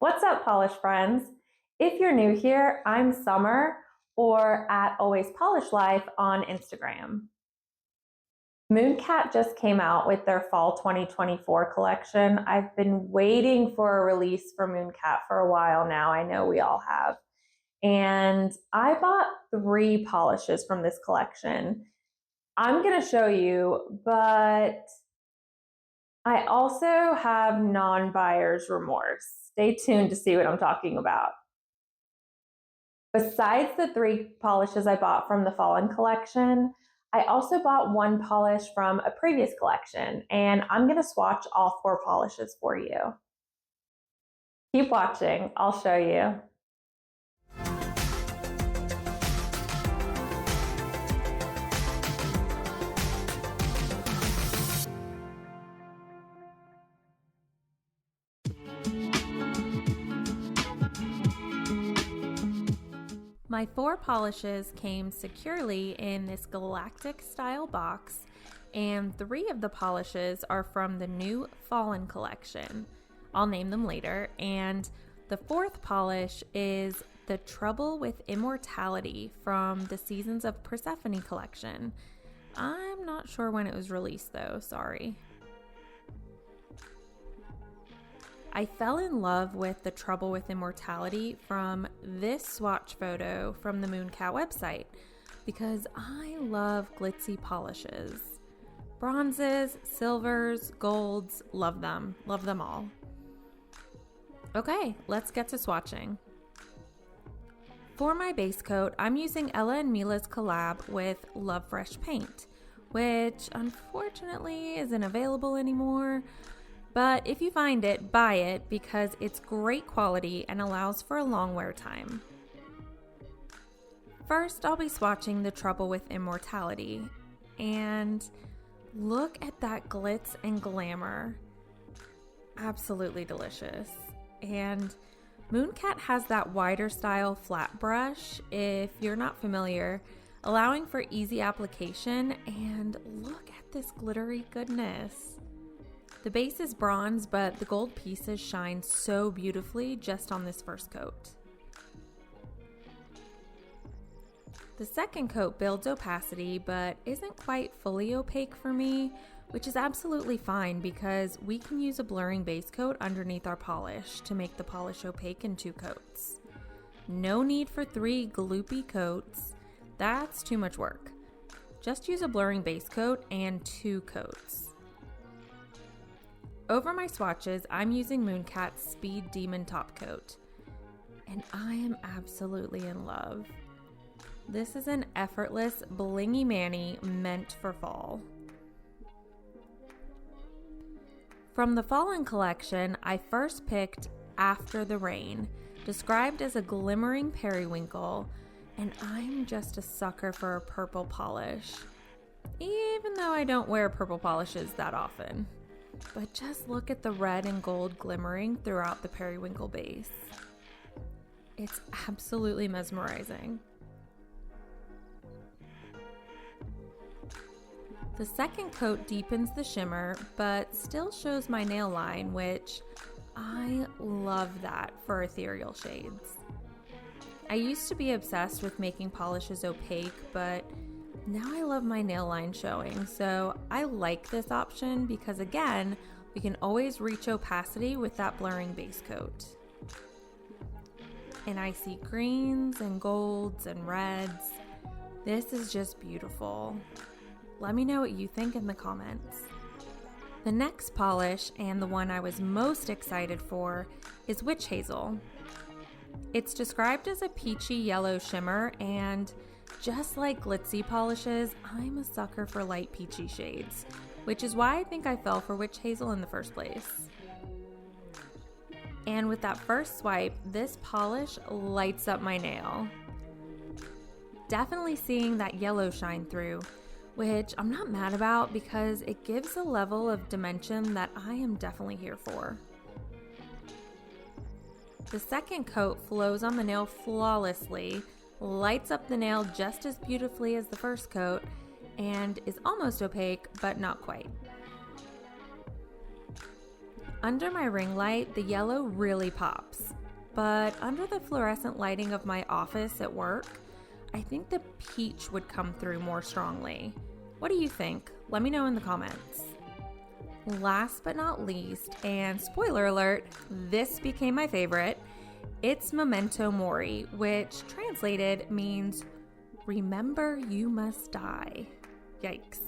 What's up, polish friends? If you're new here, I'm Summer or at Always Polish Life on Instagram. Mooncat just came out with their fall 2024 collection. I've been waiting for a release for Mooncat for a while now. I know we all have. And I bought 3 polishes from this collection. I'm going to show you, but I also have non-buyer's remorse. Stay tuned to see what I'm talking about. Besides the 3 polishes I bought from the Fallen collection, I also bought 1 polish from a previous collection, and I'm going to swatch all 4 polishes for you. Keep watching, I'll show you. My 4 polishes came securely in this galactic style box, and 3 of the polishes are from the new Fallen collection. I'll name them later. And the 4th polish is the Trouble with Immortality from the Seasons of Persephone collection. I'm not sure when it was released though, sorry. I fell in love with the Trouble with Immortality from this swatch photo from the Mooncat website because I love glitzy polishes. Bronzes, silvers, golds, love them all. Okay, let's get to swatching. For my base coat, I'm using Ella and Mila's collab with Love Fresh Paint, which unfortunately isn't available anymore. But if you find it, buy it because it's great quality and allows for a long wear time. First, I'll be swatching the Trouble with Immortality. And look at that glitz and glamour. Absolutely delicious. And Mooncat has that wider style flat brush, if you're not familiar, allowing for easy application. And look at this glittery goodness. The base is bronze, but the gold pieces shine so beautifully just on this first coat. The second coat builds opacity, but isn't quite fully opaque for me, which is absolutely fine because we can use a blurring base coat underneath our polish to make the polish opaque in 2 coats. No need for 3 gloopy coats. That's too much work. Just use a blurring base coat and 2 coats. Over my swatches, I'm using Mooncat's Speed Demon Top Coat, and I am absolutely in love. This is an effortless, blingy mani meant for fall. From the Fallen collection, I first picked After the Rain, described as a glimmering periwinkle, and I'm just a sucker for a purple polish, even though I don't wear purple polishes that often. But just look at the red and gold glimmering throughout the periwinkle base. It's absolutely mesmerizing. The second coat deepens the shimmer, but still shows my nail line, which I love that for ethereal shades. I used to be obsessed with making polishes opaque, but now I love my nail line showing, so I like this option because again, we can always reach opacity with that blurring base coat. And I see greens and golds and reds. This is just beautiful. Let me know what you think in the comments. The next polish, and the one I was most excited for, is Witch Hazel. It's described as a peachy yellow shimmer, and just like glitzy polishes, I'm a sucker for light peachy shades, which is why I think I fell for Witch Hazel in the first place. And with that first swipe, this polish lights up my nail. Definitely seeing that yellow shine through, which I'm not mad about because it gives a level of dimension that I am definitely here for. The second coat flows on the nail flawlessly, lights up the nail just as beautifully as the first coat, and is almost opaque, but not quite. Under my ring light, the yellow really pops, but under the fluorescent lighting of my office at work, I think the peach would come through more strongly. What do you think? Let me know in the comments. Last but not least, and spoiler alert, this became my favorite, it's Memento Mori, which translated means remember you must die. Yikes.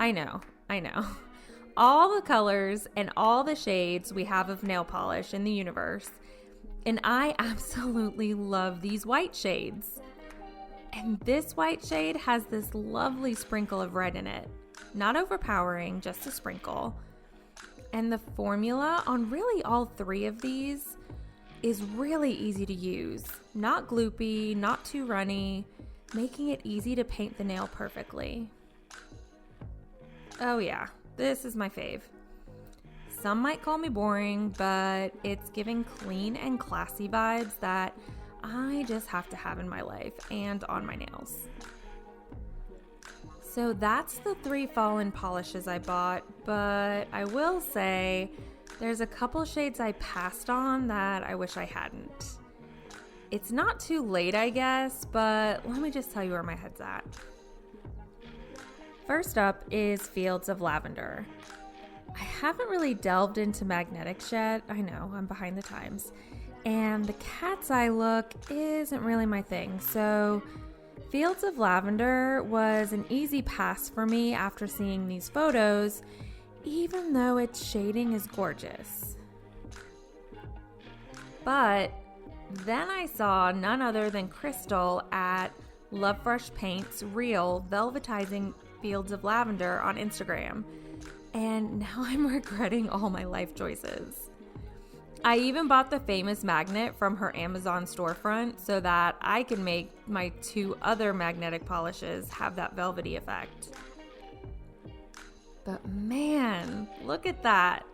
I know. All the colors and all the shades we have of nail polish in the universe, and I absolutely love these white shades. And this white shade has this lovely sprinkle of red in it. Not overpowering, just a sprinkle. And the formula on really all three of these is really easy to use. Not gloopy, not too runny, making it easy to paint the nail perfectly. Oh yeah, this is my fave. Some might call me boring, but it's giving clean and classy vibes that I just have to have in my life and on my nails. So that's the 3 fallen polishes I bought, but I will say there's a couple shades I passed on that I wish I hadn't. It's not too late, I guess, but let me just tell you where my head's at. First up is Fields of Lavender. I haven't really delved into magnetics yet. I know, I'm behind the times. And the cat's eye look isn't really my thing, so Fields of Lavender was an easy pass for me after seeing these photos, even though its shading is gorgeous. But then I saw none other than Crystal at Love Fresh Paint's Real Velvetizing Fields of Lavender on Instagram, and now I'm regretting all my life choices. I even bought the famous magnet from her Amazon storefront so that I can make my 2 other magnetic polishes have that velvety effect. But man, look at that.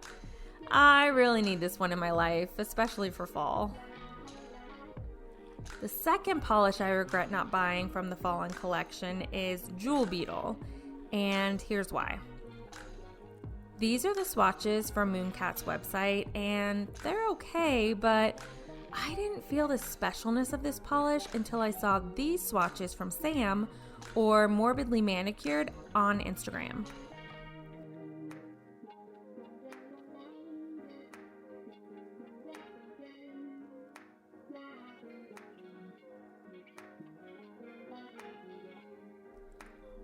I really need this one in my life, especially for fall. The second polish I regret not buying from the Fallen collection is Jewel Beetle, and here's why. These are the swatches from Mooncat's website, and they're okay, but I didn't feel the specialness of this polish until I saw these swatches from Sam, or Morbidly Manicured, on Instagram.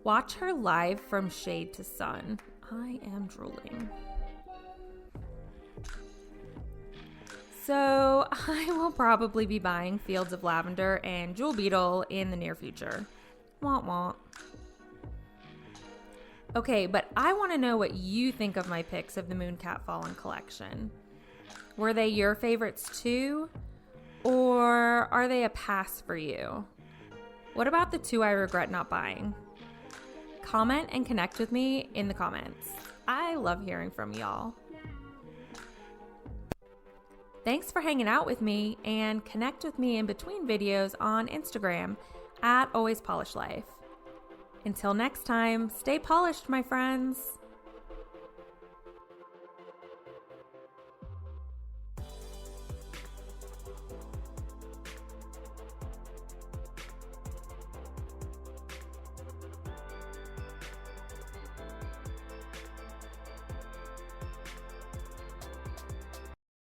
Watch her live from shade to sun. I am drooling. So I will probably be buying Fields of Lavender and Jewel Beetle in the near future. Womp womp. Okay, but I want to know what you think of my picks of the Mooncat Fallen collection. Were they your favorites too? Or are they a pass for you? What about the 2 I regret not buying? Comment and connect with me in the comments. I love hearing from y'all. Thanks for hanging out with me, and connect with me in between videos on Instagram at Always Polish Life. Until next time, stay polished, my friends.